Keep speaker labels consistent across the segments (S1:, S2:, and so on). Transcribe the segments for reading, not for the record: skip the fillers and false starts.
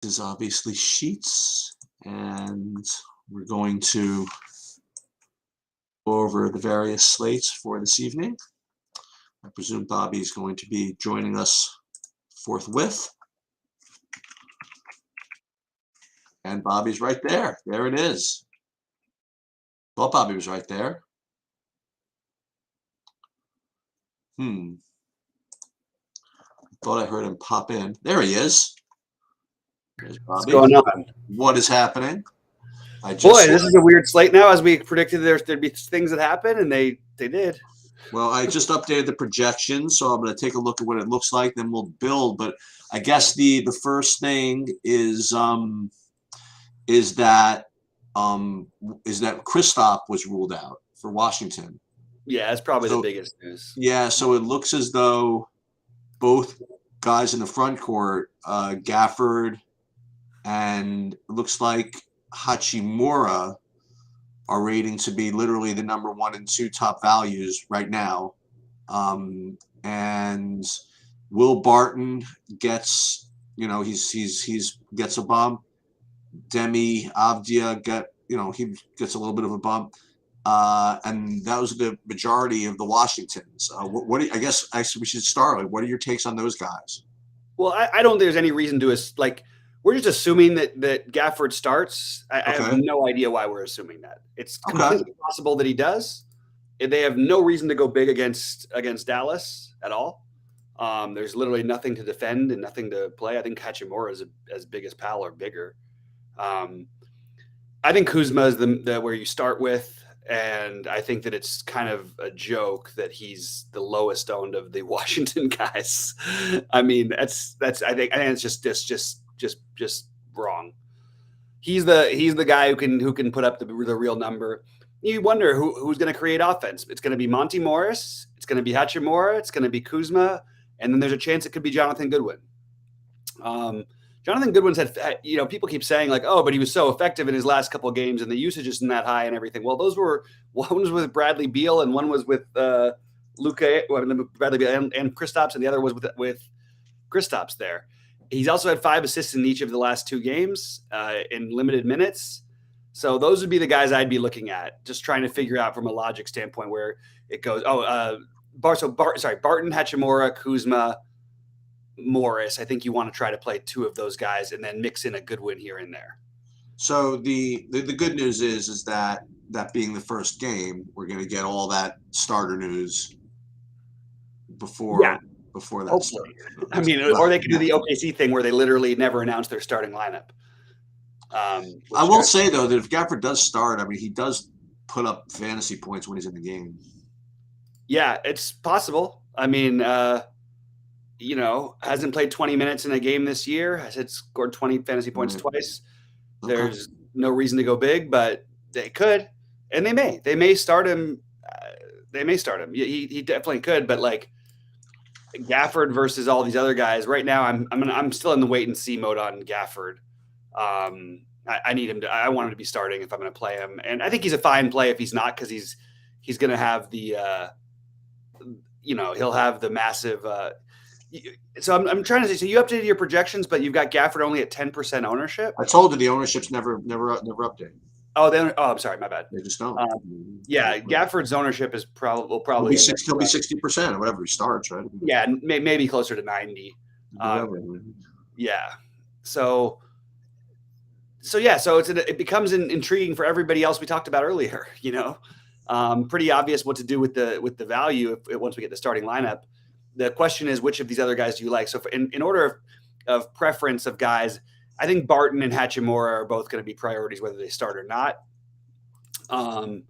S1: This is obviously sheets, and we're going to go over the various slates for this evening. I presume Bobby is going to be joining us forthwith. And Bobby's right there. There it is. Thought Bobby was right there. Thought I heard him pop in. There he is. There's Bobby.
S2: What's going on?
S1: What is happening?
S2: Boy, this is a weird slate now. As we predicted, there'd be things that happen, and they did.
S1: Well, I just updated the projections, so I'm going to take a look at what it looks like. Then we'll build. But I guess the first thing is that Kristaps was ruled out for Washington.
S2: Yeah, that's probably the biggest news.
S1: Yeah, so it looks as though both guys in the front court, Gafford and it looks like Hachimura, are rating to be literally the number 1 and 2 top values right now. And Will Barton gets, he's gets a bump. Demi Avdia he gets a little bit of a bump. And that was the majority of the Washingtons. I guess we should start. What are your takes on those guys?
S2: Well, I don't think there's any reason to we're just assuming that Gafford starts. I have no idea why we're assuming that. It's completely possible that he does. They have no reason to go big against Dallas at all. There's literally nothing to defend and nothing to play. I think Hachimura is as big as Powell or bigger. I think Kuzma is the where you start with. And I think that it's kind of a joke that he's the lowest owned of the Washington guys. I mean, I think it's just wrong. He's the guy who can put up the real number. You wonder who's going to create offense. It's going to be Monty Morris. It's going to be Hachimura. It's going to be Kuzma, and then there's a chance it could be Jonathan Goodwin. Jonathan Goodwin's had, people keep saying like, oh, but he was so effective in his last couple of games and the usage isn't that high and everything. Well, one was with Bradley Beal and one was with Bradley Beal and Kristaps, and the other was with Kristaps there. He's also had 5 assists in each of the last 2 games in limited minutes. So those would be the guys I'd be looking at, just trying to figure out from a logic standpoint where it goes. Barton, Hachimura, Kuzma, Morris. I think you want to try to play 2 of those guys and then mix in a Goodwin here and there.
S1: So the good news is that being the first game, we're going to get all that starter news before that.
S2: Hopefully. I mean, or they could do the OKC thing where they literally never announce their starting lineup.
S1: I will say though that if Gafford does start, I mean, he does put up fantasy points when he's in the game.
S2: Yeah, it's possible. I mean, hasn't played 20 minutes in a game this year. Has scored 20 fantasy points twice. Okay. There's no reason to go big, but they could, and they may. They may start him. He definitely could, but like Gafford versus all these other guys right now, I'm still in the wait and see mode on Gafford. I need him to. I want him to be starting if I'm going to play him, and I think he's a fine play if he's not, because he's going to have the he'll have the massive. So I'm trying to say. So you updated your projections, but you've got Gafford only at 10% ownership.
S1: I told you the ownership's never updated.
S2: I'm sorry, my bad.
S1: They just don't.
S2: Gafford's ownership is probably
S1: he'll be 60% or whatever he starts, right?
S2: Yeah, maybe closer to 90. Yeah. So it becomes intriguing for everybody else we talked about earlier. Pretty obvious what to do with the value once we get the starting lineup. The question is, which of these other guys do you like? So in order of preference of guys, I think Barton and Hachimura are both going to be priorities, whether they start or not. I'm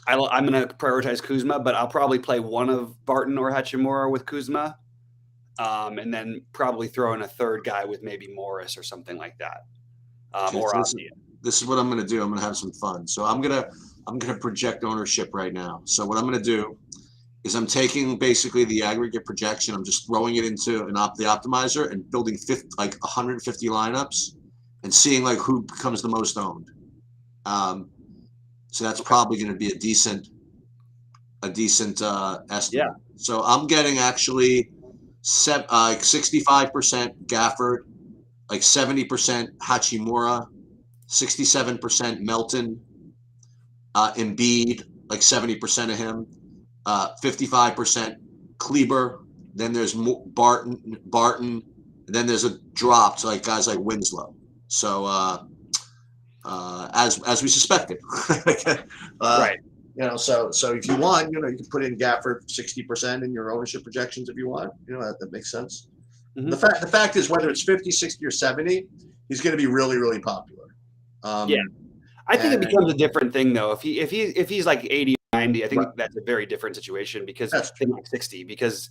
S2: going to prioritize Kuzma, but I'll probably play one of Barton or Hachimura with Kuzma, and then probably throw in a third guy with maybe Morris or something like that.
S1: This is what I'm going to do. I'm going to have some fun. So I'm going to project ownership right now. So what I'm going to do is I'm taking basically the aggregate projection. I'm just throwing it into the optimizer and building 150 lineups and seeing like who becomes the most owned. So that's probably going to be a decent estimate.
S2: Yeah.
S1: So I'm getting actually 65% Gafford, like 70% Hachimura, 67% Melton, Embiid, like 70% of him, 55% Cleaver. Then there's Barton, and then there's a drop to like guys like Winslow. So as we suspected,
S2: right.
S1: You know, so if you want, you know, you can put in Gafford 60% in your ownership projections if you want. You know, that makes sense. Mm-hmm. The fact is, whether it's 50, 60, or 70, he's going to be really, really popular.
S2: Yeah, I think it becomes a different thing though. If he's like 80, 90, I think that's a very different situation because than like 60, because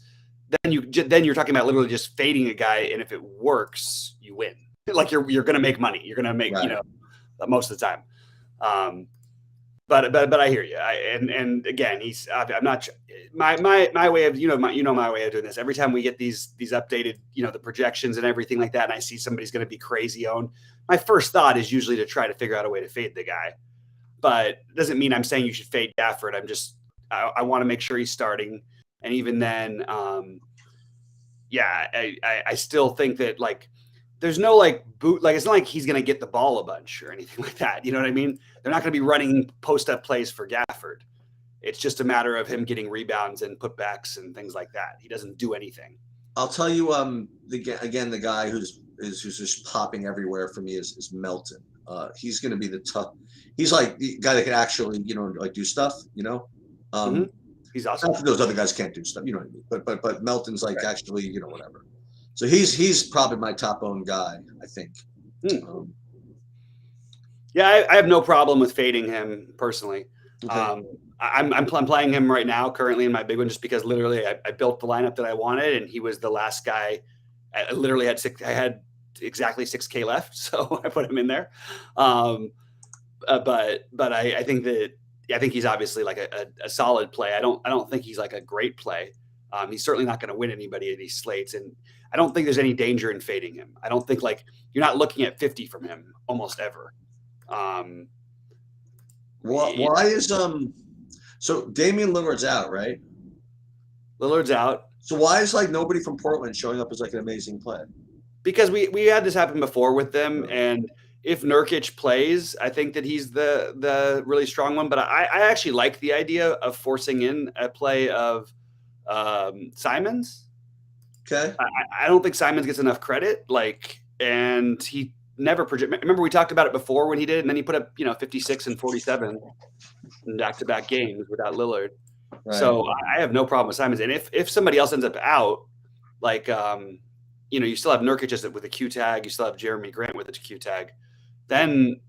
S2: then you're talking about literally just fading a guy, and if it works, you win. Like you're going to make money. You're going to make you know, most of the time. But I hear you. And again, I'm not my way of my way of doing this. Every time we get these updated, you know, the projections and everything like that, and I see somebody's going to be crazy owned, my first thought is usually to try to figure out a way to fade the guy. But it doesn't mean I'm saying you should fade Gafford. I want to make sure he's starting, and even then, I still think that like. There's no like boot, like it's not like he's going to get the ball a bunch or anything like that. You know what I mean? They're not going to be running post-up plays for Gafford. It's just a matter of him getting rebounds and putbacks and things like that. He doesn't do anything.
S1: I'll tell you, the guy who's just popping everywhere for me is Melton. He's going to be the tough. He's like the guy that can actually, you know, like do stuff. You know,
S2: he's awesome.
S1: Those other guys can't do stuff. You know what I mean? But Melton's like actually, you know, whatever. So he's probably my top owned guy, I think.
S2: Yeah, I have no problem with fading him personally. Okay. I'm playing him right now currently in my big one just because literally I built the lineup that I wanted, and he was the last guy. I literally had exactly 6K left, so I put him in there. But I think he's obviously like a solid play. I don't think he's like a great play. He's certainly not going to win anybody at these slates, and I don't think there's any danger in fading him. I don't think like you're not looking at 50 from him almost ever.
S1: Why is so Damian Lillard's out, right?
S2: Lillard's out.
S1: So why is like nobody from Portland showing up as like an amazing play?
S2: Because we had this happen before with them, and if Nurkic plays, I think that he's the really strong one. But I actually like the idea of forcing in a play of Simons.
S1: Okay.
S2: I don't think Simons gets enough credit. And he never project. Remember we talked about it before when he did, and then he put up 56 and 47 in back-to-back games without Lillard. Right. So I have no problem with Simons. And if somebody else ends up out, like you still have Nurkic with a Q tag, you still have Jeremy Grant with a Q tag, then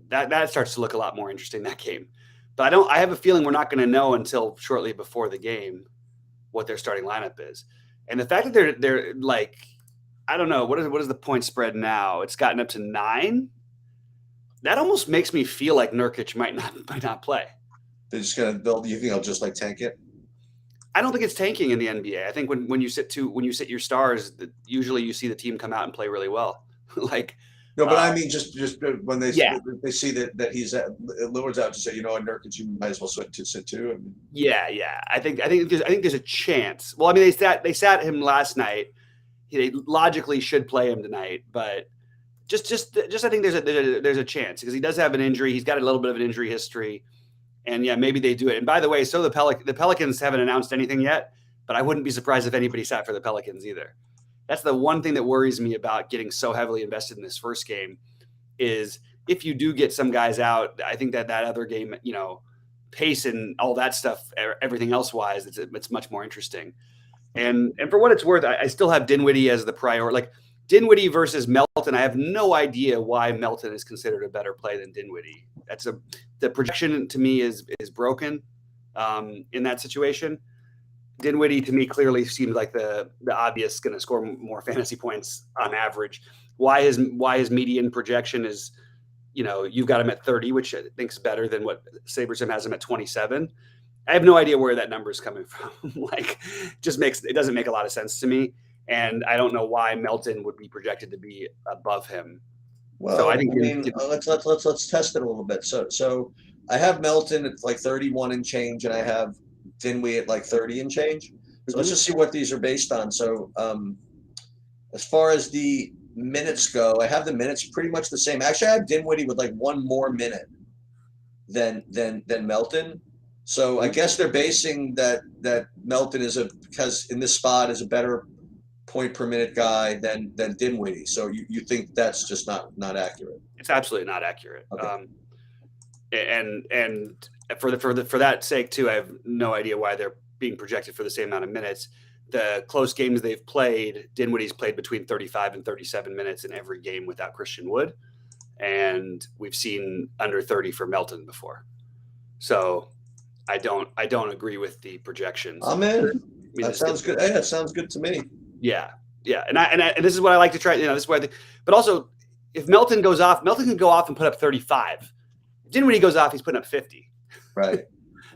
S2: that starts to look a lot more interesting, that game. But I have a feeling we're not going to know until shortly before the game what their starting lineup is. And the fact that they're like, I don't know, what is the point spread now? It's gotten up to 9. That almost makes me feel like Nurkic might not play.
S1: They're just going to build. You think they'll just like tank it?
S2: I don't think it's tanking in the NBA. I think when you sit your stars, usually you see the team come out and play really well.
S1: No, but I mean, just when they see that he's Lillard's out, to say, Nurkic, you might as well sit too. I mean,
S2: yeah. I think there's a chance. Well, I mean, they sat him last night. They logically should play him tonight, but just I think there's a chance because he does have an injury. He's got a little bit of an injury history, and yeah, maybe they do it. And by the way, so the Pelicans haven't announced anything yet, but I wouldn't be surprised if anybody sat for the Pelicans either. That's the one thing that worries me about getting so heavily invested in this first game is if you do get some guys out, I think that other game, pace and all that stuff, everything else wise, it's much more interesting. And for what it's worth, I still have Dinwiddie as the priority. Like Dinwiddie versus Melton, I have no idea why Melton is considered a better play than Dinwiddie. The projection to me is broken in that situation. Dinwiddie to me clearly seems like the obvious going to score more fantasy points on average. Why his median projection is, you've got him at 30, which I think is better than what Sabers has him at 27. I have no idea where that number is coming from. It doesn't make a lot of sense to me. And I don't know why Melton would be projected to be above him.
S1: Well, so let's test it a little bit. So I have Melton at like 31 and change, and I have Dinwiddie at like 30 and change. So let's just see what these are based on. So As far as the minutes go, I have the minutes pretty much the same. Actually, I have Dinwiddie with like one more minute than Melton. So I guess they're basing that Melton because in this spot is a better point per minute guy than Dinwiddie. So you think that's just not accurate?
S2: It's absolutely not accurate.
S1: Okay.
S2: And for that sake too, I have no idea why they're being projected for the same amount of minutes. The close games they've played, Dinwiddie's played between 35 and 37 minutes in every game without Christian Wood, and we've seen under 30 for Melton before. So I don't agree with the projections.
S1: I'm in. That sounds good. Hey, that sounds good to me.
S2: Yeah, and this is what I like to try. This is what I think. But also, if Melton goes off, Melton can go off and put up 35. If Dinwiddie goes off, he's putting up 50.
S1: Right.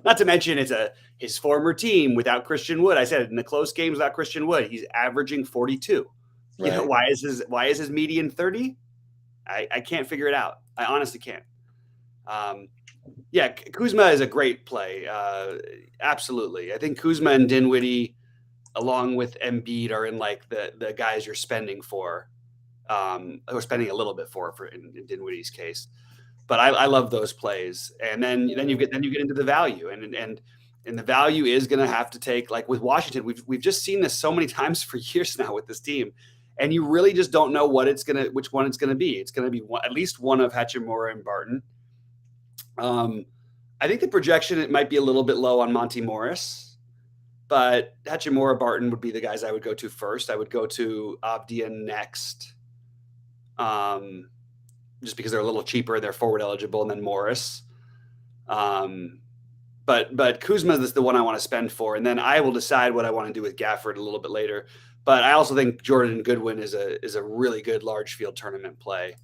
S2: Not to mention it's his former team without Christian Wood. I said in the close games without Christian Wood, he's averaging 42. Right. Why is his median 30? I can't figure it out. I honestly can't. Kuzma is a great play. Absolutely. I think Kuzma and Dinwiddie, along with Embiid, are in like the guys you're spending for, or spending a little bit for in Dinwiddie's case. But I love those plays, and then you get into the value, and the value is going to have to take, like with Washington, we've just seen this so many times for years now with this team, and you really just don't know which one it's gonna be. It's gonna be at least one of Hachimura and Barton. I think the projection, it might be a little bit low on Monty Morris, but Hachimura, Barton would be the guys I would go to first. I would go to Avdia next. Just because they're a little cheaper, they're forward eligible, and then Morris. But Kuzma is the one I want to spend for, and then I will decide what I want to do with Gafford a little bit later. But I also think Jordan Goodwin is a really good large field tournament play.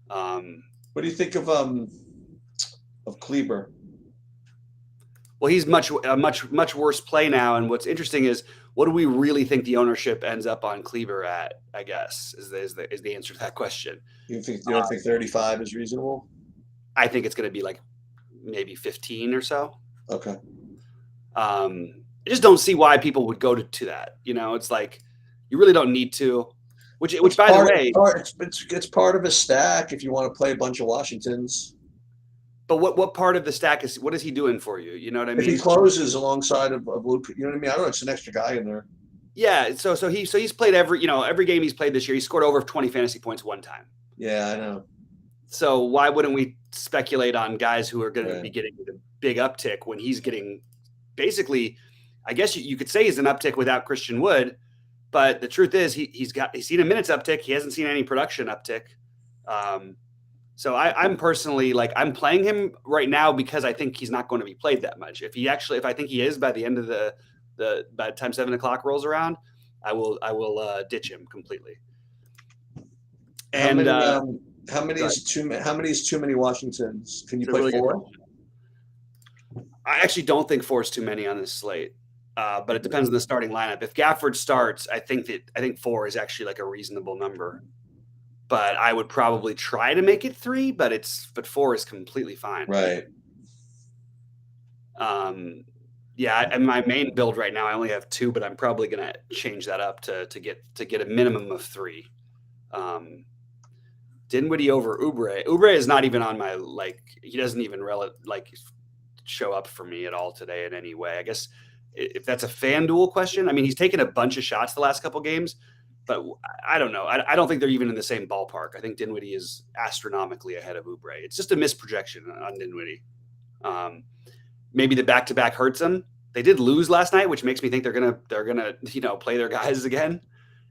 S1: What do you think of Cleaver?
S2: Well, he's a much worse play now, and what's interesting is, what do we really think the ownership ends up on Cleaver at? I guess is the answer to that question.
S1: You don't think 35 is reasonable?
S2: I think it's going to be like maybe 15 or so.
S1: Okay.
S2: I just don't see why people would go to that. It's like you really don't need to. Which by the way,
S1: it's part of a stack if you want to play a bunch of Washingtons.
S2: But what part of the stack what is he doing for you? You know what I mean?
S1: If he closes alongside of Luke, you know what I mean? I don't know. It's an extra guy in there.
S2: Yeah. So he's played every game he's played this year. He scored over 20 fantasy points one time.
S1: Yeah, I know.
S2: So why wouldn't we speculate on guys who are going to be getting the big uptick when he's getting basically, I guess you could say he's an uptick without Christian Wood, but the truth is he's seen a minutes uptick. He hasn't seen any production uptick. So I'm personally I'm playing him right now because I think he's not going to be played that much. If I think he is by the end of by the time 7 o'clock rolls around, I will ditch him completely. And
S1: how many is too many Washingtons? Can you play
S2: really
S1: 4?
S2: I actually don't think 4 is too many on this slate, but it depends on the starting lineup. If Gafford starts, I think 4 is actually like a reasonable number. But I would probably try to make it 3, but 4 is completely fine.
S1: Right.
S2: And my main build right now, I only have 2, but I'm probably going to change that up to get a minimum of 3. Dinwiddie over Oubre. Oubre is not even on my he doesn't even show up for me at all today in any way. I guess if that's a FanDuel question, I mean, he's taken a bunch of shots the last couple games. But I don't know. I don't think they're even in the same ballpark. I think Dinwiddie is astronomically ahead of Oubre. It's just a misprojection on Dinwiddie. Maybe the back-to-back hurts them. They did lose last night, which makes me think they're gonna play their guys again,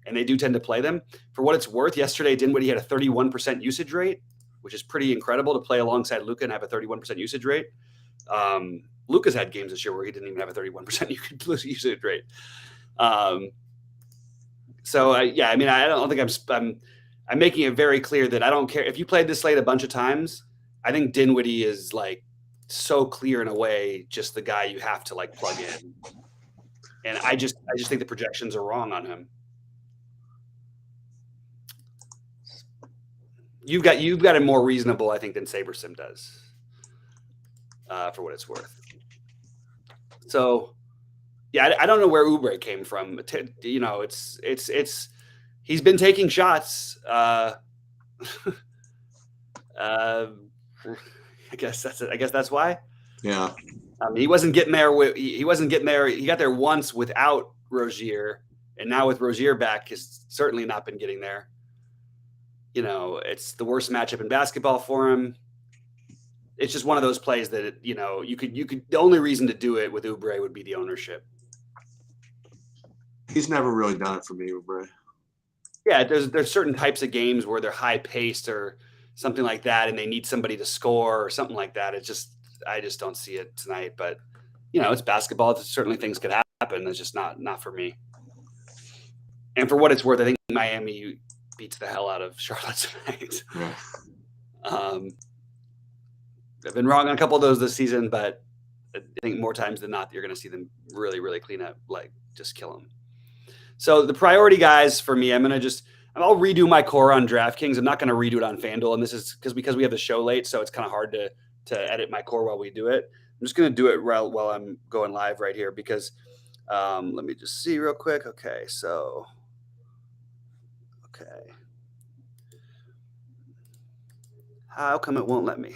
S2: and they do tend to play them. For what it's worth, yesterday Dinwiddie had a 31% usage rate, which is pretty incredible to play alongside Luka and have a 31% usage rate. Luka's had games this year where he didn't even have a 31% usage rate. So I don't think I'm making it very clear that I don't care if you played this slate a bunch of times. I think Dinwiddie is so clear in a way, just the guy you have to plug in. And I just think the projections are wrong on him. You've got it more reasonable, I think, than SaberSim does, for what it's worth. So. Yeah, I don't know where Oubre came from. he's been taking shots. I guess that's why.
S1: Yeah.
S2: He wasn't getting there. He wasn't getting there. He got there once without Rozier, and now with Rozier back, he's certainly not been getting there. It's the worst matchup in basketball for him. It's just one of those plays that you could. The only reason to do it with Oubre would be the ownership.
S1: He's never really done it for me, Oubre.
S2: Yeah, there's certain types of games where they're high paced or something like that, and they need somebody to score or something like that. I just don't see it tonight. But it's basketball. Certainly things could happen. It's just not for me. And for what it's worth, I think Miami beats the hell out of Charlotte tonight.
S1: Yeah.
S2: I've been wrong on a couple of those this season, but I think more times than not, you're going to see them really, really clean up, like just kill them. So the priority guys for me, I'll redo my core on DraftKings. I'm not going to redo it on FanDuel. And this is because we have the show late. So it's kind of hard to edit my core while we do it. I'm just going to do it while I'm going live right here because let me just see real quick. Okay. How come it won't let me?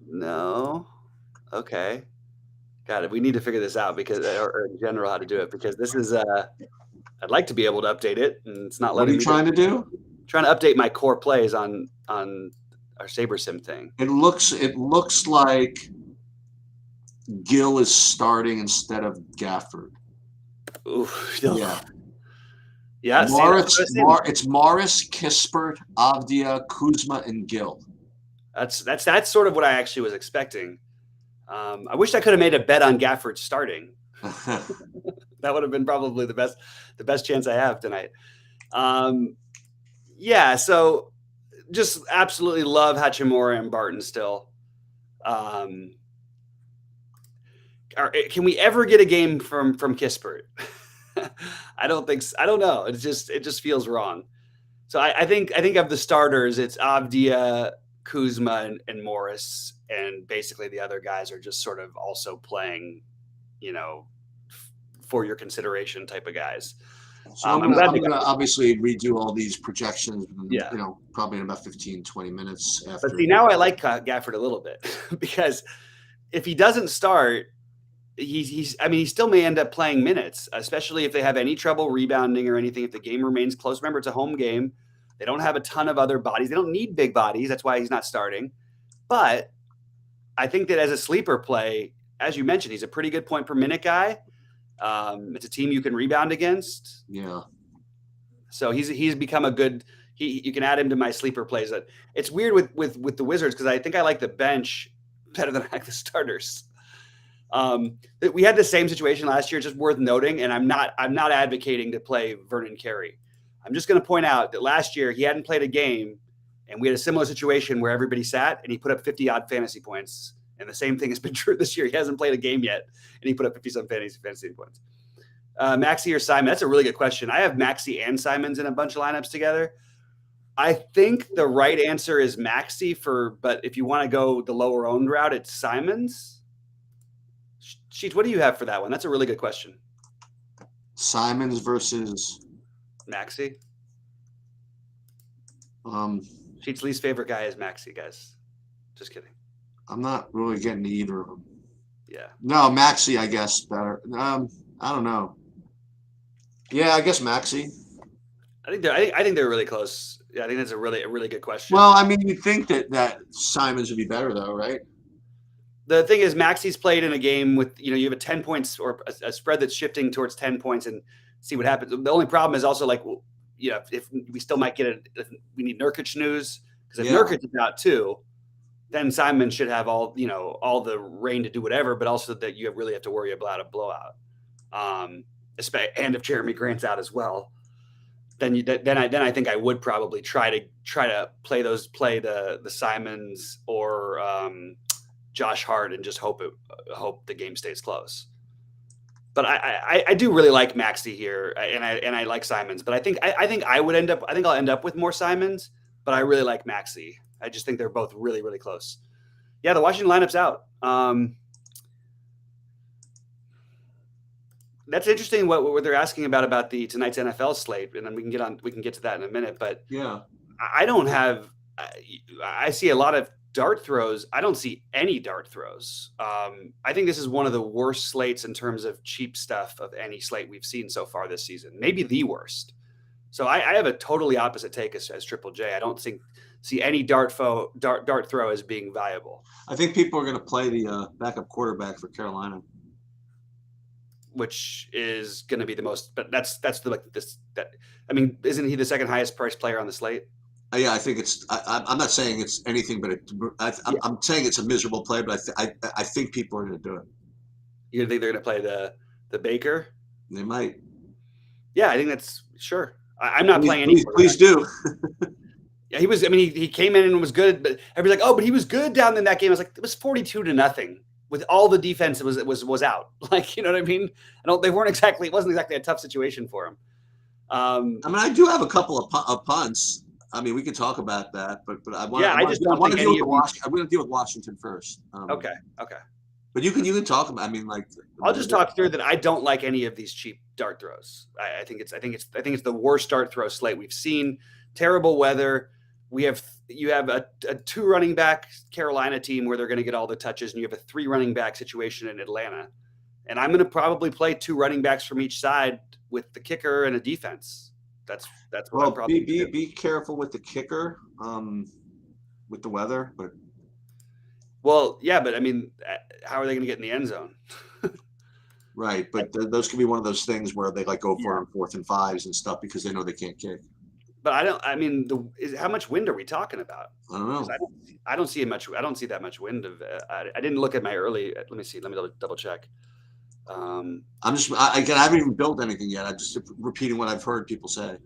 S2: No. Okay. Got it. We need to figure this out or in general, how to do it, because this is, I'd like to be able to update it, and it's not letting me.
S1: What are you trying to do?
S2: Trying to update my core plays on our Saber Sim thing.
S1: It looks like Gill is starting instead of Gafford.
S2: Ooh,
S1: yeah.
S2: Yeah.
S1: It's Morris, Kispert, Avdia, Kuzma, and Gill.
S2: That's sort of what I actually was expecting. I wish I could have made a bet on Gafford starting. That would have been probably the best chance I have tonight. Yeah, so just absolutely love Hachimura and Barton still. Can we ever get a game from Kispert? I don't think so. I don't know. It just feels wrong. So I think of the starters, it's Avdia, Kuzma, and Morris, and basically the other guys are just sort of also playing, for your consideration type of guys.
S1: So I'm going to obviously redo all these projections, probably in about 15, 20 minutes after.
S2: But see, now I like Gafford a little bit because if he doesn't start, he still may end up playing minutes, especially if they have any trouble rebounding or anything, if the game remains close. Remember, it's a home game. They don't have a ton of other bodies. They don't need big bodies. That's why he's not starting. But I think that as a sleeper play, as you mentioned, he's a pretty good point per minute guy. It's a team you can rebound against.
S1: Yeah.
S2: So he's become a good. You can add him to my sleeper plays. It's weird with the Wizards because I think I like the bench better than I like the starters. We had the same situation last year. Just worth noting, and I'm not advocating to play Vernon Carey. I'm just going to point out that last year he hadn't played a game, and we had a similar situation where everybody sat and he put up 50-odd fantasy points. And the same thing has been true this year. He hasn't played a game yet, and he put up 50-some fantasy points. Maxey or Simon? That's a really good question. I have Maxey and Simons in a bunch of lineups together. I think the right answer is Maxey but if you want to go the lower owned route, it's Simons. Sheets, what do you have for that one? That's a really good question.
S1: Simons versus
S2: Maxey.
S1: Sheets'
S2: least favorite guy is Maxey, guys. Just kidding.
S1: I'm not really getting to either of them.
S2: Yeah.
S1: No, Maxey, I guess, better. I don't know. Yeah, I guess Maxey.
S2: I think they're really close. Yeah, I think that's a really good question.
S1: Well, I mean, you'd think that Simons would be better, though, right?
S2: The thing is, Maxey's played in a game with, you have a 10 points or a spread that's shifting towards 10 points and see what happens. The only problem is also if we still might get it, if we need Nurkic news, because if Nurkic is out too, then Simon should have all the reign to do whatever, but also that you really have to worry about a blowout. And if Jeremy Grant's out as well, then I think I would probably try to play the Simons or Josh Hart and just hope the game stays close. But I do really like Maxey here, and I like Simons. But I think I'll end up with more Simons, but I really like Maxey. I just think they're both really, really close. Yeah, the Washington lineup's out. That's interesting. What they're asking about tonight's NFL slate, and then we can get to that in a minute. But
S1: Yeah,
S2: I don't have. I see a lot of dart throws. I don't see any dart throws. I think this is one of the worst slates in terms of cheap stuff of any slate we've seen so far this season. Maybe the worst. So I have a totally opposite take as Triple J. I don't see any dart throw as being valuable.
S1: I think people are going to play the backup quarterback for Carolina,
S2: which is going to be the most. But that's I mean, isn't he the second highest priced player on the slate?
S1: Yeah, I think it's. I'm not saying it's anything, but I'm saying it's a miserable play. But I think people are going to do it.
S2: You think they're going to play the Baker?
S1: They might.
S2: Yeah, I think that's sure. I'm not playing
S1: any. Please do.
S2: Yeah, he was. I mean, he came in and was good, but everybody's like, "Oh, but he was good down in that game." I was like, "It was 42-0 with all the defense. It was out." Like, you know what I mean? It wasn't exactly a tough situation for him.
S1: I mean, I do have a couple of punts. I mean, we could talk about that, but I want.
S2: Yeah, I want to deal
S1: with Washington first.
S2: Okay.
S1: But you can talk about. I mean, like,
S2: I'll just talk through that. I don't like any of these cheap dart throws. I think it's the worst dart throw slate we've seen. Terrible weather. You have a 2 running back Carolina team where they're going to get all the touches, and you have a 3 running back situation in Atlanta. And I'm going to probably play 2 running backs from each side with the kicker and a defense. That's what I'm probably
S1: be careful with the kicker, with the weather, but.
S2: Well, yeah, but I mean, how are they going to get in the end zone?
S1: Right, but those could be one of those things where they go for on 4th and 5s and stuff because they know they can't kick.
S2: But how much wind are we talking about?
S1: I don't know.
S2: I don't see that much wind. I didn't look at my early. Let me see. Let me double check.
S1: I haven't even built anything yet. I'm just repeating what I've heard people say.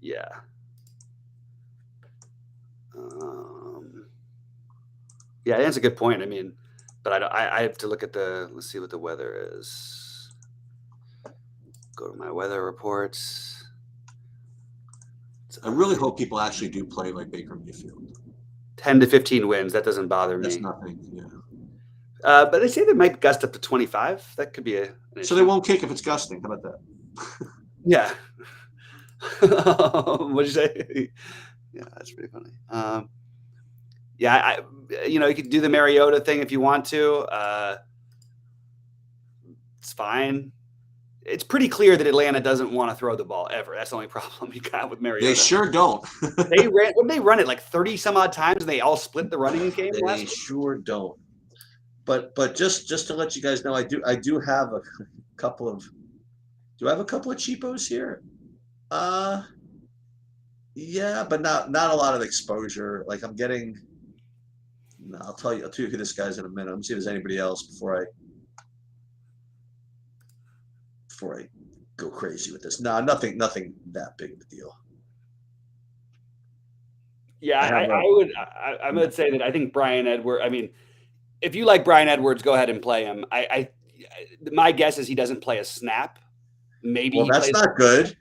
S2: Yeah. Yeah, that's a good point. I mean, but I have to look at let's see what the weather is. Go to my weather reports.
S1: I really hope people actually do play like Baker Mayfield.
S2: 10 to 15 wins. That doesn't bother me.
S1: That's nothing. Yeah.
S2: But they say they might gust up to 25. That could be
S1: so they won't kick if it's gusting. How about that?
S2: Yeah. What'd you say? Yeah, that's pretty funny. Yeah, you could do the Mariota thing if you want to. It's fine. It's pretty clear that Atlanta doesn't want to throw the ball ever. That's the only problem you got with Mariota.
S1: They sure don't.
S2: They run it like 30 some odd times, and they all split the running game.
S1: They sure don't. But just to let you guys know, I do have a couple of. Do I have a couple of cheapos here? Yeah, but not a lot of exposure. Like I'm getting. No, I'll tell you who this guy's in a minute. Let me see if there's anybody else before I go crazy with this. No, nothing that big of a deal.
S2: Yeah, I would say that I think Bryan Edwards. I mean, if you like Bryan Edwards, go ahead and play him. My guess is he doesn't play a snap. Maybe.
S1: Well, that's not good.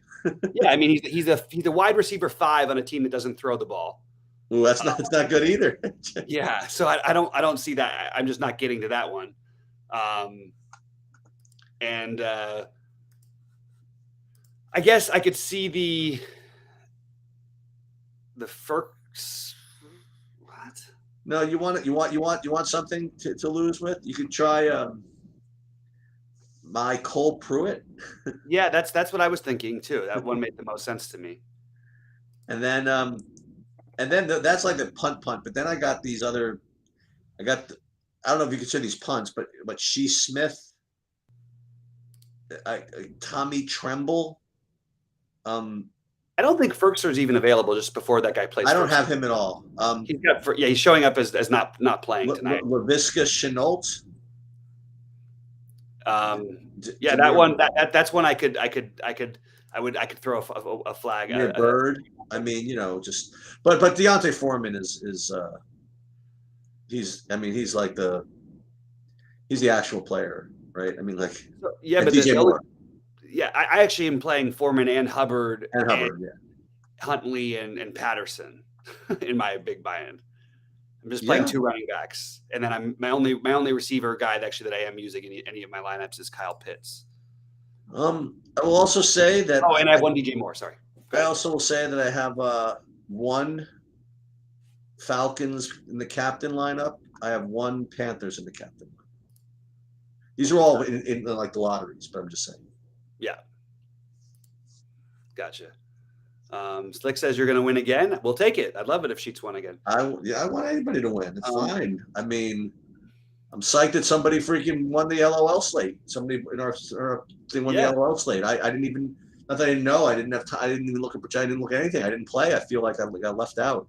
S2: Yeah, I mean he's a wide receiver 5 on a team that doesn't throw the ball.
S1: Well, it's not good either.
S2: Yeah, so I don't see that. I'm just not getting to that one. And I guess I could see the Ferks. What?
S1: No, you want something to lose with? You could try my Cole Pruitt.
S2: Yeah, that's what I was thinking too. That one made the most sense to me.
S1: And then that's like the punt. But then I got these other. I don't know if you consider these punts, but Shea Smith, Tommy Tremble.
S2: I don't think Ferkser's even available just before that guy plays.
S1: I don't have him at all.
S2: He's showing up as not playing tonight.
S1: Laviska Shenault.
S2: Yeah, that one. That's one I could throw a flag
S1: at. Bird. I mean, but Deontay Foreman is he's like he's the actual player, right? I mean, like
S2: yeah, but DJ Moore. Yeah, I actually am playing Foreman and Hubbard and Huntley and Patterson in my big buy-in. I'm just playing 2 running backs, and then my only receiver guy that I am using in any of my lineups is Kyle Pitts.
S1: I will also say that.
S2: Oh, and I have one DJ Moore. Sorry.
S1: I also will say that I have one Falcons in the captain lineup. I have one Panthers in the captain lineup. These are all in like the lotteries, but I'm just saying.
S2: Yeah. Gotcha. Slick says you're going to win again. We'll take it. I'd love it if Sheets won again.
S1: I want anybody to win. It's fine. I mean, I'm psyched that somebody freaking won the LOL slate. Somebody in our thing won the LOL slate. I didn't even. Not that I didn't know. I didn't have time. I didn't even look at. I didn't look at anything. I didn't play. I feel like I got left out.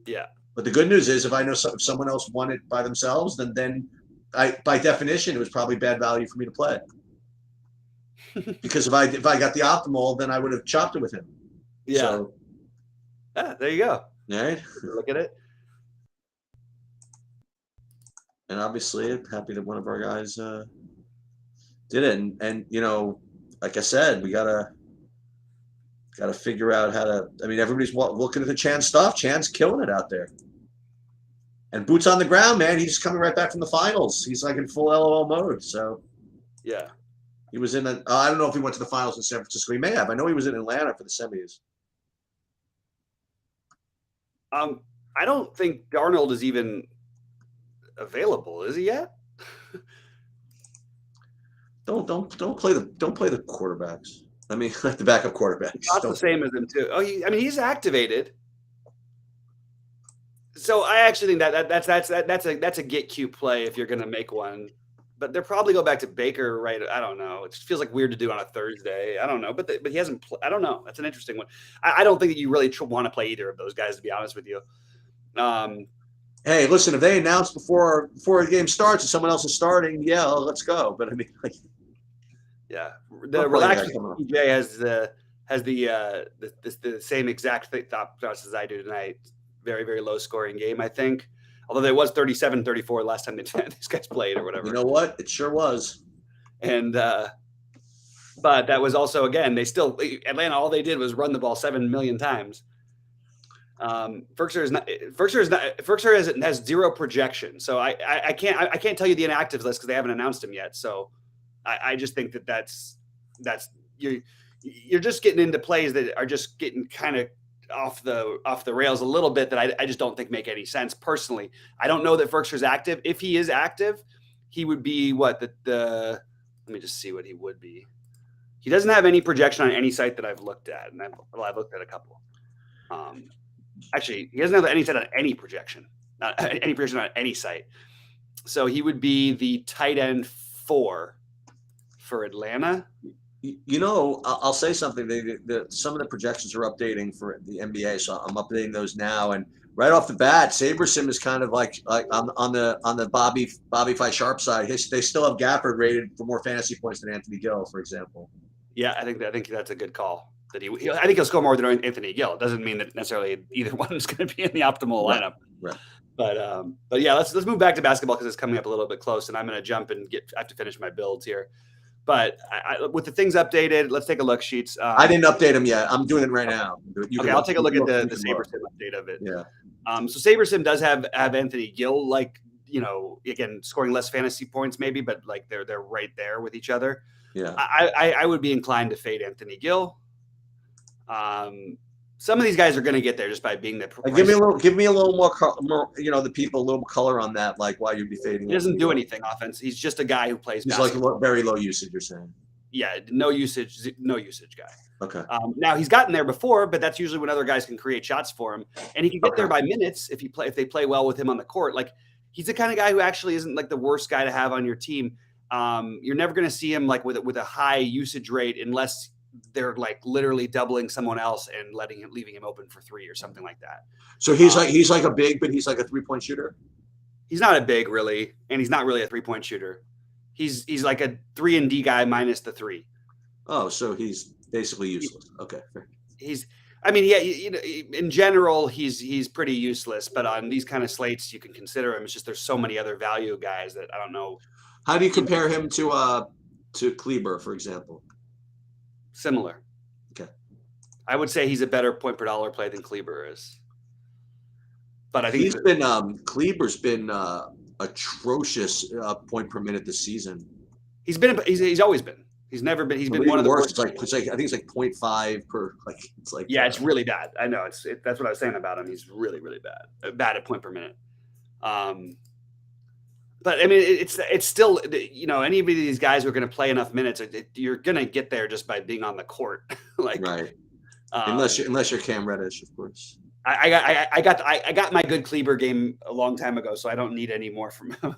S2: Yeah.
S1: But the good news is, if I know if someone else won it by themselves, then by definition, it was probably bad value for me to play. Because if I got the optimal, then I would have chopped it with him.
S2: Yeah.
S1: So,
S2: there you go.
S1: All right.
S2: Look at it.
S1: And obviously, I'm happy that one of our guys did it. And you know, like I said, we gotta figure out how to. I mean, everybody's looking at the Chan stuff. Chan's killing it out there. And boots on the ground, man. He's coming right back from the finals. He's like in full LOL mode. So,
S2: yeah.
S1: He was in. I don't know if he went to the finals in San Francisco. He may have. I know he was in Atlanta for the semis.
S2: I don't think Arnold is even available. Is he yet?
S1: Don't play the quarterbacks. I mean, like the backup quarterbacks.
S2: Not the same as him too. Oh, he's activated. So I actually think that's a get cute play if you're going to make one. But they'll probably go back to Baker, right? I don't know. It just feels like weird to do on a Thursday. I don't know. But he hasn't. I don't know. That's an interesting one. I don't think that you really want to play either of those guys, to be honest with you.
S1: Hey, listen. If they announce before the game starts and someone else is starting, yeah, let's go. But I mean, like,
S2: yeah, the relaxed DJ has the same exact thought process as I do tonight. Very, very low scoring game, I think. Although there was 37-34 last time these guys played or whatever.
S1: You know what? It sure was.
S2: And but that was also, again, Atlanta, all they did was run the ball 7 million times. Firkser has zero projection. So I can't tell you the inactives list because they haven't announced him yet. So I just think that's you're just getting into plays that are just getting kind of off the rails a little bit that I just don't think make any sense personally. I don't know that Firkser's active. If he is active, he would be what let me just see what he would be. He doesn't have any projection on any site that I've looked at, and I've looked at a couple. Actually, he doesn't have any site on any projection, not any projection on any site. So he would be the tight end 4 for Atlanta.
S1: You know, I'll say something. Some of the projections are updating for the NBA, so I'm updating those now. And right off the bat, Sabers is kind of like on the Bobby Fi Sharp side. They still have Gafford rated for more fantasy points than Anthony Gill, for example.
S2: Yeah, I think that's a good call. I think he'll score more than Anthony Gill. It doesn't mean that necessarily either one is going to be in the optimal lineup.
S1: Right.
S2: But yeah, let's move back to basketball because it's coming up a little bit close, and I'm going to jump and I have to finish my builds here. But with the things updated, let's take a look, Sheets.
S1: I didn't update them yet. I'm doing it right now.
S2: I'll take a look at the SaberSim update of it.
S1: Yeah.
S2: So SaberSim does have Anthony Gill, like, again, scoring less fantasy points maybe, but like they're right there with each other.
S1: Yeah.
S2: I would be inclined to fade Anthony Gill. Some of these guys are going to get there just by being the.
S1: Give me a little more, the people a little color on that, like why you'd be fading.
S2: He doesn't do anything offense. He's just a guy who plays.
S1: He's basketball. Like very low usage. You're saying.
S2: Yeah, no usage guy.
S1: Okay.
S2: Now he's gotten there before, but that's usually when other guys can create shots for him, and he can get there by minutes if they play well with him on the court. Like he's the kind of guy who actually isn't like the worst guy to have on your team. You're never going to see him like with a high usage rate unless they're like literally doubling someone else and leaving him open for 3 or something like that.
S1: So he's like a big, but he's like a 3-point shooter.
S2: He's not a big really, and he's not really a 3-point shooter. He's like a 3-and-D guy minus the 3.
S1: Oh, so he's basically useless. Okay.
S2: In general, he's pretty useless, but on these kind of slates, you can consider him. It's just there's so many other value guys that I don't know.
S1: How do you compare him to Cleaver, for example?
S2: Similar.
S1: Okay.
S2: I would say he's a better point per dollar play than Cleaver is. But I think
S1: Cleaver's been atrocious point per minute this season.
S2: He's always been. He's never been. He's been one of the
S1: worse.
S2: worst.
S1: It's like I think it's like 0.5 per. Like it's like
S2: it's really bad. I know. That's what I was saying about him. He's really bad. Bad at point per minute. But I mean, it's still, anybody of these guys who are going to play enough minutes, you're going to get there just by being on the court.
S1: Right. Unless you're Cam Reddish, of course.
S2: I got my good Cleaver game a long time ago, so I don't need any more from him.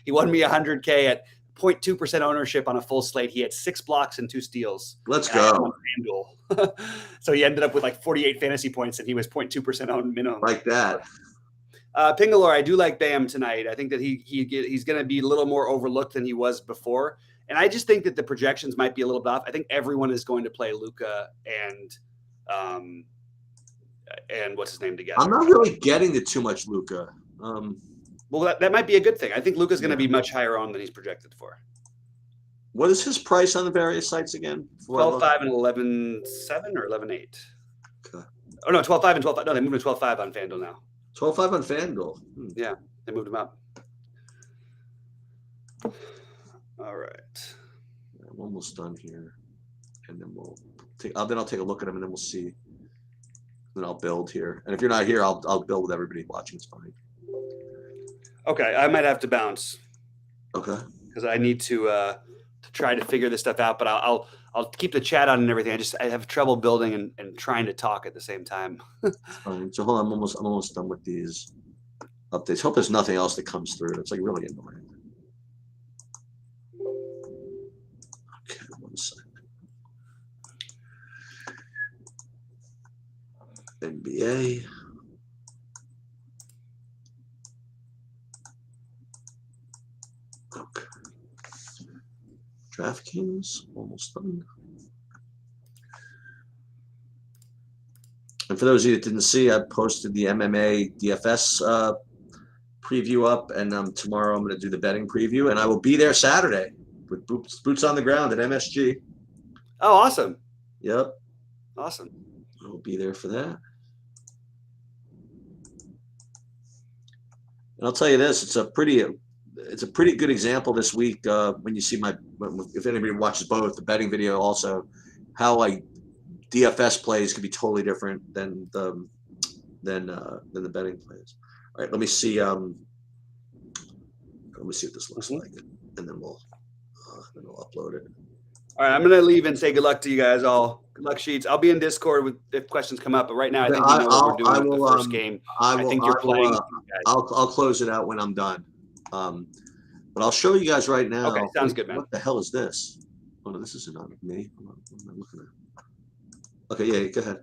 S2: He won me 100K at 0.2% ownership on a full slate. He had 6 blocks and 2 steals.
S1: Let's go.
S2: So he ended up with like 48 fantasy points, and he was 0.2% owned minimum.
S1: Like that.
S2: Pingalore, I do like Bam tonight. I think that he's going to be a little more overlooked than he was before, and I just think that the projections might be a little bit off. I think everyone is going to play Luka and what's his name together.
S1: I'm not really getting to too much Luka.
S2: Well, that might be a good thing. I think Luka's going to be much higher on than he's projected for.
S1: What is his price on the various sites again?
S2: 12.5 and 11.7 or 11.8.
S1: Okay.
S2: Oh no, 12.5 and 12.5. No, they moved to 12.5 on FanDuel now.
S1: 12.5 on FanDuel.
S2: Yeah, they moved him up. All right.
S1: I'm almost done here, and then I'll take a look at them, and then we'll see. Then I'll build here, and if you're not here, I'll build with everybody watching. It's fine.
S2: Okay, I might have to bounce.
S1: Okay.
S2: Because I need to try to figure this stuff out, but I'll keep the chat on and everything. I have trouble building and trying to talk at the same time.
S1: Fine. So hold on, I'm almost done with these updates. Hope there's nothing else that comes through. It's like really annoying. Okay, 1 second. NBA. Okay. DraftKings, almost done. And for those of you that didn't see, I posted the MMA DFS preview up, and tomorrow I'm going to do the betting preview, and I will be there Saturday with boots on the ground at MSG.
S2: Oh, awesome!
S1: Yep,
S2: awesome.
S1: I will be there for that. And I'll tell you this: it's a pretty good example this week when you see if anybody watches both the betting video, also how like DFS plays could be totally different than the betting plays. All right, let me see. Let me see what this looks like, and then we'll upload it.
S2: All right, I'm gonna leave and say good luck to you guys all. Good luck, Sheets. I'll be in Discord if questions come up. But right now, I think we know what we're doing with the first game. I think you're playing.
S1: I'll close it out when I'm done. But I'll show you guys right now.
S2: Okay, sounds good, man.
S1: What the hell is this? Oh no, this isn't on me. What am I looking at? Okay, yeah, go ahead.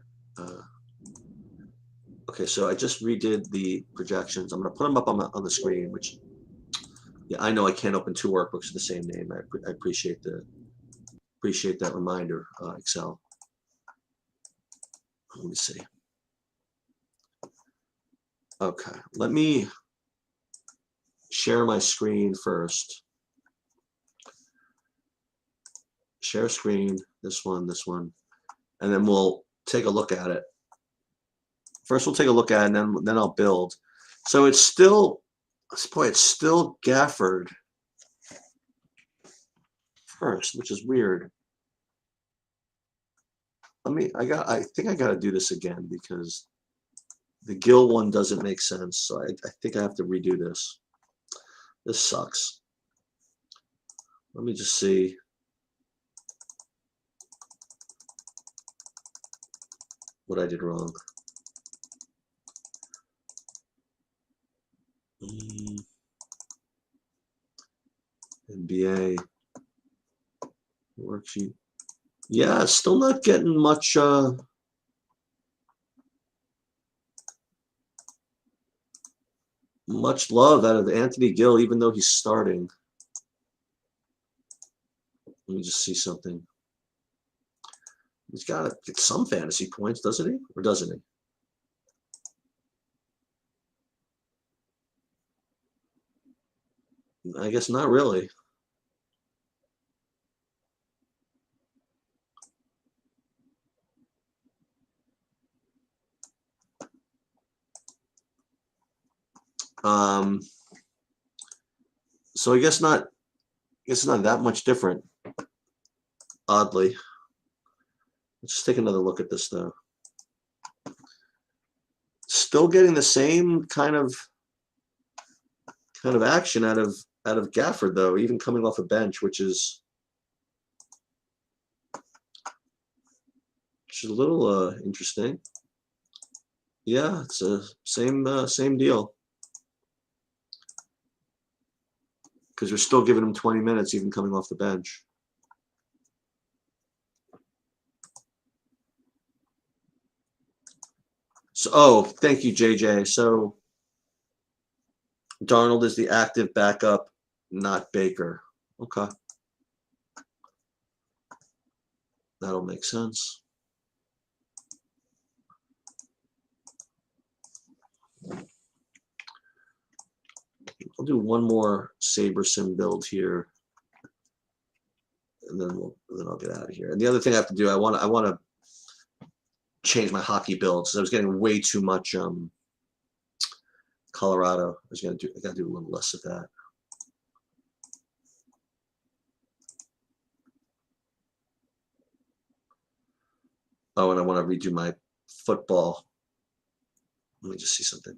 S1: Okay, so I just redid the projections. I'm going to put them up on the screen. Which, yeah, I know I can't open 2 workbooks with the same name. I appreciate that reminder, Excel. Let me see. Okay, let me share my screen first. Share screen, this one, and then we'll take a look at it. First, we'll take a look at it, and then I'll build. So it's still Gafford first, which is weird. I think I got to do this again because the Gill one doesn't make sense. So I think I have to redo this. This sucks. Let me just see. What I did wrong. NBA worksheet. Yeah, still not getting much love out of Anthony Gill, even though he's starting. Let me just see something. He's got to get some fantasy points, doesn't he? Or doesn't he? I guess not really. So I guess not that much different. oddly. Let's just take another look at this though. Still getting the same kind of action out of Gafford though, even coming off a bench, which is a little interesting. Yeah, it's a same deal. Because we're still giving him 20 minutes, even coming off the bench. So, oh, thank you, JJ. So, Darnold is the active backup, not Baker. Okay. That'll make sense. I'll do one more Sabers build here, and then I'll get out of here. And the other thing I have to do, I want to change my hockey build. So I was getting way too much Colorado. I gotta do a little less of that. Oh, and I want to redo my football. Let me just see something.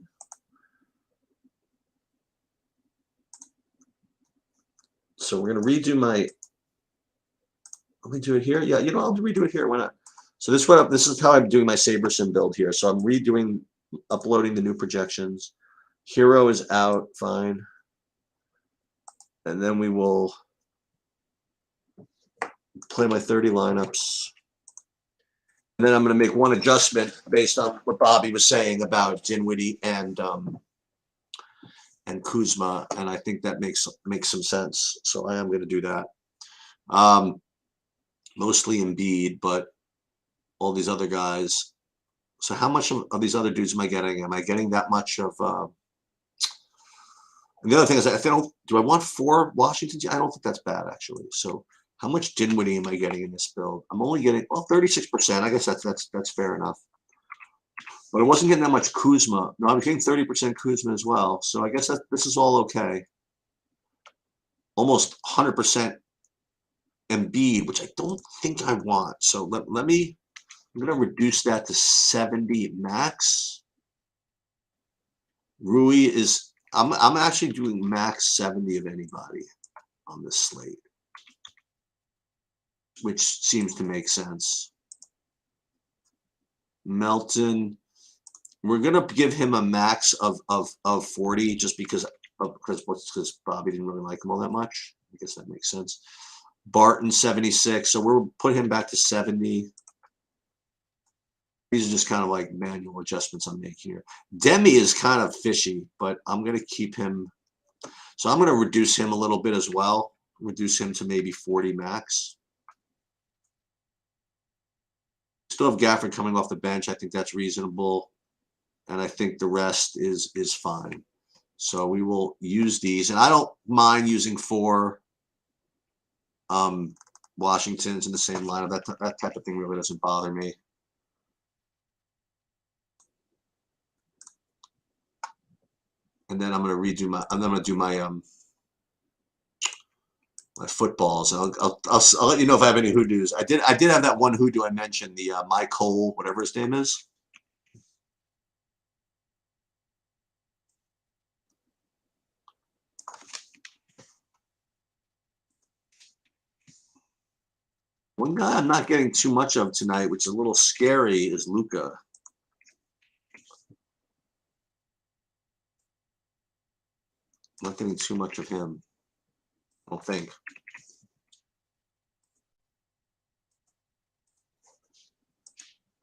S1: So we're gonna redo my. Let me do it here. Yeah, I'll redo it here. Why not? So this is how I'm doing my Sabers build here. So I'm uploading the new projections. Hero is out, fine. And then we will play my 30 lineups. And then I'm going to make one adjustment based on what Bobby was saying about Dinwiddie and Kuzma, and I think that makes some sense. So I am going to do that. Mostly Embiid, but all these other guys. So how much of these other dudes am I getting? Am I getting that much of? And the other thing is, do I want 4 Washington? I don't think that's bad actually. So how much Dinwiddie am I getting in this build? I'm only getting 36%. I guess that's fair enough. But I wasn't getting that much Kuzma. No, I was getting 30% Kuzma as well. So I guess this is all okay. Almost 100% Embiid, which I don't think I want. So let me. I'm going to reduce that to 70 max. Rui is. I'm actually doing max 70 of anybody on this slate, which seems to make sense. Melton, we're gonna give him a max of 40 just because Bobby didn't really like him all that much. I guess that makes sense. Barton 76, so we'll put him back to 70. These are just kind of like manual adjustments I'm making here. Demi is kind of fishy, but I'm gonna keep him. So I'm gonna reduce him a little bit as well. Reduce him to maybe 40 max. Still have Gafford coming off the bench. I think that's reasonable. And I think the rest is fine. So we will use these. And I don't mind using 4 Washingtons in the same lineup. That type of thing really doesn't bother me. And then I'm going to redo my my footballs. I'll let you know if I have any hoodoos. I did have that one hoodoo I mentioned, the Mike Cole, whatever his name is. One guy I'm not getting too much of tonight, which is a little scary, is Luka. I'm not getting too much of him, I don't think.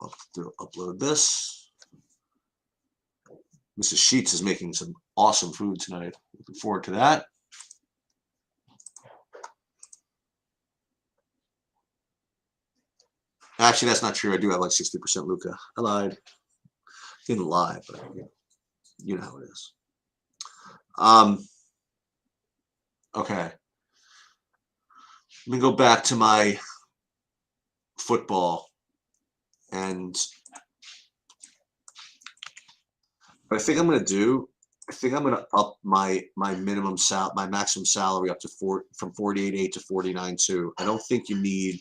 S1: I'll upload this. Mrs. Sheets is making some awesome food tonight. Looking forward to that. Actually, that's not true. I do have like 60% Luka. I lied. Didn't lie, but you know how it is. Okay. Let me go back to my football. And what I think I'm going to do, I think I'm going to up my maximum salary up to from 48.8 to 49.2. I don't think you need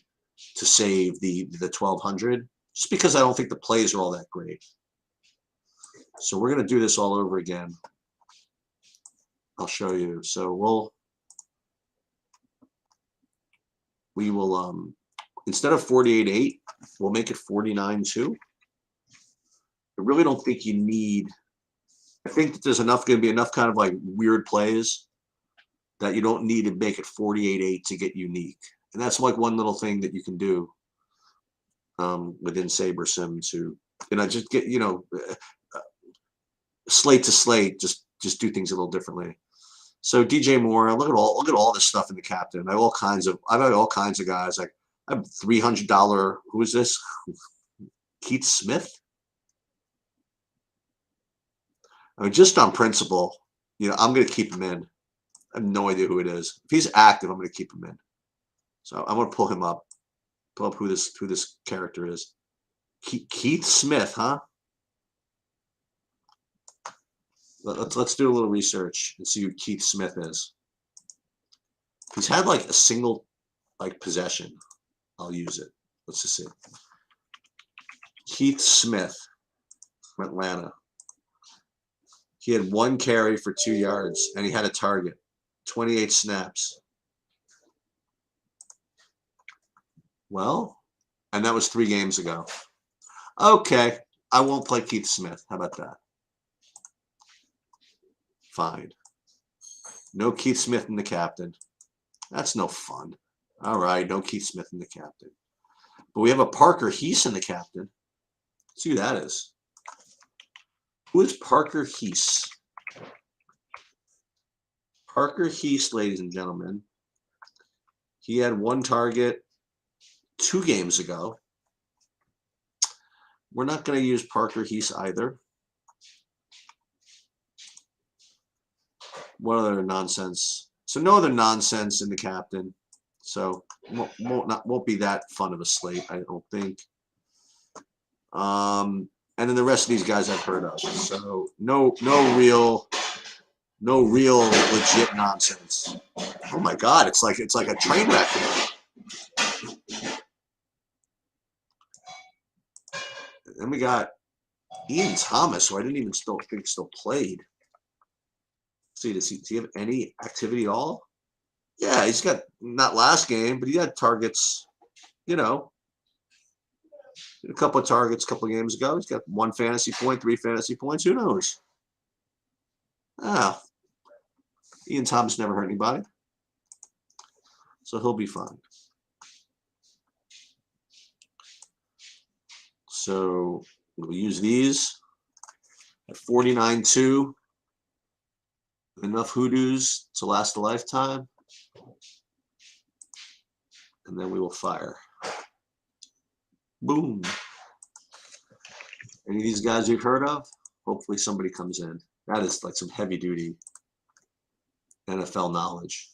S1: to save the 1200, just because I don't think the plays are all that great. So we're going to do this all over again. I'll show you. So we will instead of 48.8, we'll make it 49.2. I really don't think you need. I think that there's going to be enough kind of like weird plays that you don't need to make it 48.8 to get unique. And that's like one little thing that you can do within Saber Sim to, just get, slate to slate, just do things a little differently. So DJ Moore, look at all this stuff in the captain. I have all kinds of guys. Like I have $300. Who is this? Keith Smith. I mean, just on principle, I'm going to keep him in. I have no idea who it is. If he's active, I'm going to keep him in. So I'm going to pull him up. Pull up who this character is. Keith Smith, huh? Let's do a little research and see who Keith Smith is. He's had like a single possession. I'll use it. Let's just see. Keith Smith from Atlanta. He had 1 carry for 2 yards, and he had a target. 28 snaps. Well, and that was 3 games ago. Okay, I won't play Keith Smith. How about that? Fine. No Keith Smith in the captain. That's no fun. All right, no Keith Smith in the captain. But we have a Parker Heese in the captain. Let's see who that is. Who is Parker Heese? Parker Heese, ladies and gentlemen. He had 1 target 2 games ago. We're not going to use Parker Heese either. What other nonsense? So no other nonsense in the captain. So won't be that fun of a slate, I don't think. And then the rest of these guys I've heard of. So no real legit nonsense. Oh my God, it's like a train wreck. Then we got Ian Thomas, who I didn't even think still played. See, does he have any activity at all? Yeah, he's got, not last game, but he had targets, a couple of targets a couple of games ago. He's got 1 fantasy point, 3 fantasy points. Who knows? Ian Thomas never hurt anybody. So he'll be fine. So we'll use these at 49.2. Enough hoodoos to last a lifetime. And then we will fire. Boom. Any of these guys we've heard of? Hopefully somebody comes in. That is like some heavy duty NFL knowledge.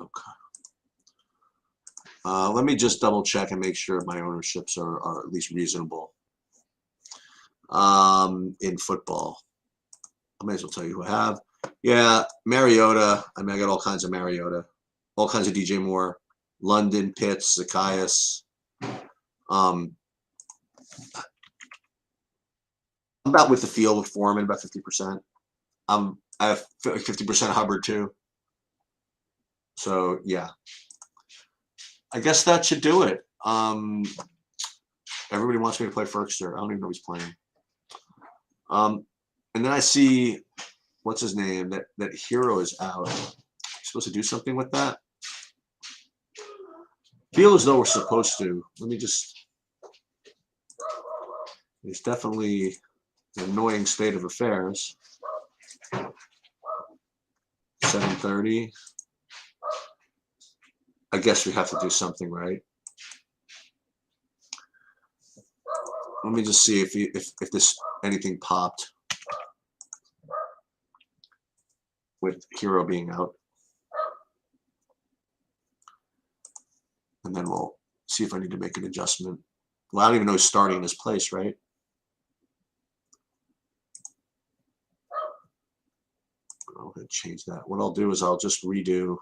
S1: Okay. Let me just double check and make sure my ownerships are at least reasonable. In football, I may as well tell you who I have. Yeah, Mariota. I mean, I got all kinds of Mariota, all kinds of DJ Moore, London, Pitts, Zacchaeus. I'm about with the field with Foreman, about 50%. I have 50% Hubbard too. So yeah, I guess that should do it. Everybody wants me to play Ferkster. I don't even know he's playing. And then I see, what's his name? That Hero is out. Supposed to do something with that? Feel as though we're supposed to. Let me just. It's definitely an annoying state of affairs. 7:30. I guess we have to do something, right? Let me just see if this anything popped with Hero being out. And then we'll see if I need to make an adjustment. Well, I don't even know who's starting in his place, right? I'm going to change that. What I'll do is I'll just redo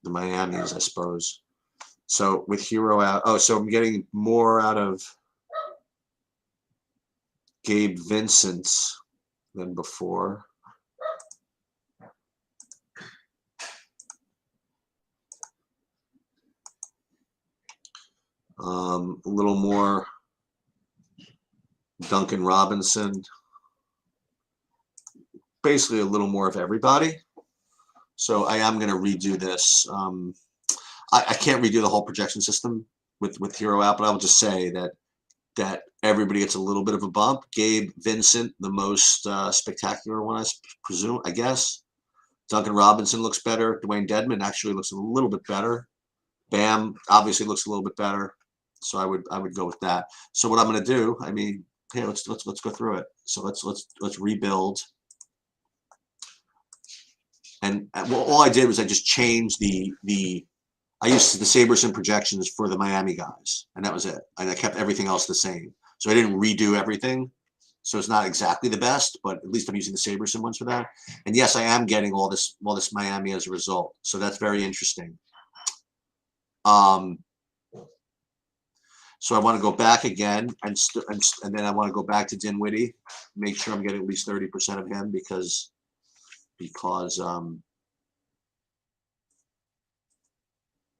S1: the Miamis, I suppose. So with Hero out, oh, so I'm getting more out of Gabe Vincent than before. A little more Duncan Robinson. Basically a little more of everybody. So I am going to redo this. I can't redo the whole projection system with Hero out, but I will just say that everybody gets a little bit of a bump. Gabe Vincent, the most spectacular one, I presume, I guess. Duncan Robinson looks better. Dwayne Dedman actually looks a little bit better. Bam obviously looks a little bit better. So I would go with that. So what I'm going to do, I mean, hey, let's go through it. So let's rebuild. And well, all I did was I just changed I used the Sabers and projections for the Miami guys, and that was it. And I kept everything else the same. So I didn't redo everything. So it's not exactly the best, but at least I'm using the Sabers ones for that. And yes, I am getting all this Miami as a result. So that's very interesting. So I want to go back again, and then I want to go back to Dinwiddie, make sure I'm getting at least 30% of him because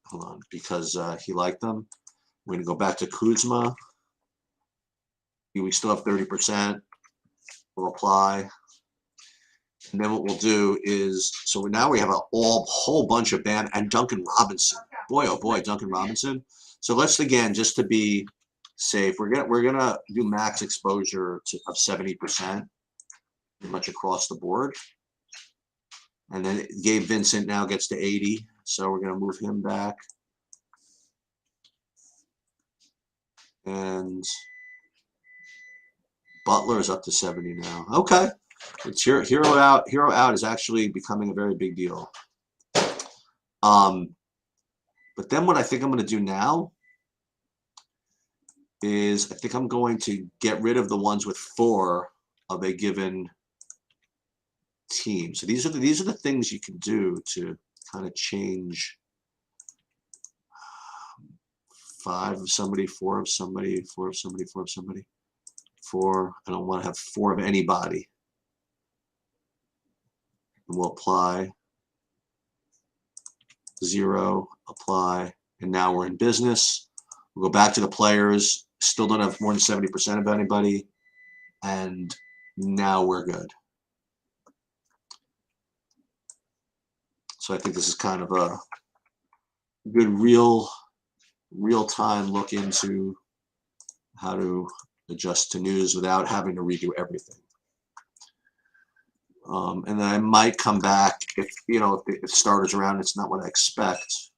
S1: hold on, because he liked them. We're going to go back to Kuzma. We still have 30%. We'll apply. And then what we'll do is, so now we have a whole bunch of Bam and Duncan Robinson. Boy, oh boy, Duncan Robinson. So let's, again, just to be safe, we're gonna do max exposure of 70%, pretty much across the board. And then Gabe Vincent now gets to 80, so we're gonna move him back. And Butler is up to 70 now. Okay, it's Hero out. Hero out is actually becoming a very big deal. But then what I think I'm going to do now is I think I'm going to get rid of the ones with 4 of a given team. So these are the things you can do to kind of change 5 of somebody, 4 of somebody, 4 of somebody, 4 of somebody, 4. I don't want to have 4 of anybody. And we'll apply. 0, apply, and now we're in business. We'll go back to the players, still don't have more than 70% of anybody, and now we're good. So I think this is kind of a good real-time look into how to adjust to news without having to redo everything. And then I might come back if starters around. It's not what I expect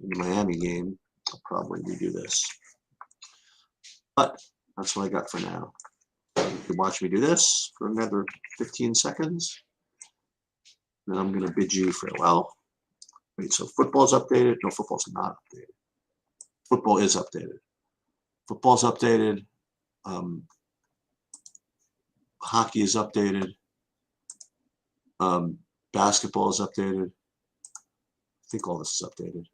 S1: in the Miami game. I'll probably redo this, but that's what I got for now. You can watch me do this for another 15 seconds. Then I'm going to bid you farewell. Wait, so football's updated? No, football's not updated. Football is updated. Football's updated. Hockey is updated. Basketball is updated. I think all this is updated.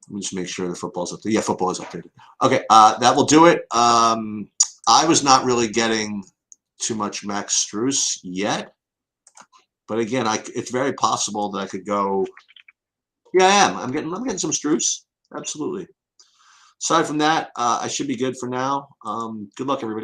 S1: Let me just make sure the football's updated. Yeah, football is updated. Okay, that will do it. I was not really getting too much Max Strus yet, but again, it's very possible that I could go. Yeah, I am. I'm getting some Strus. Absolutely. Aside from that, I should be good for now. Good luck, everybody.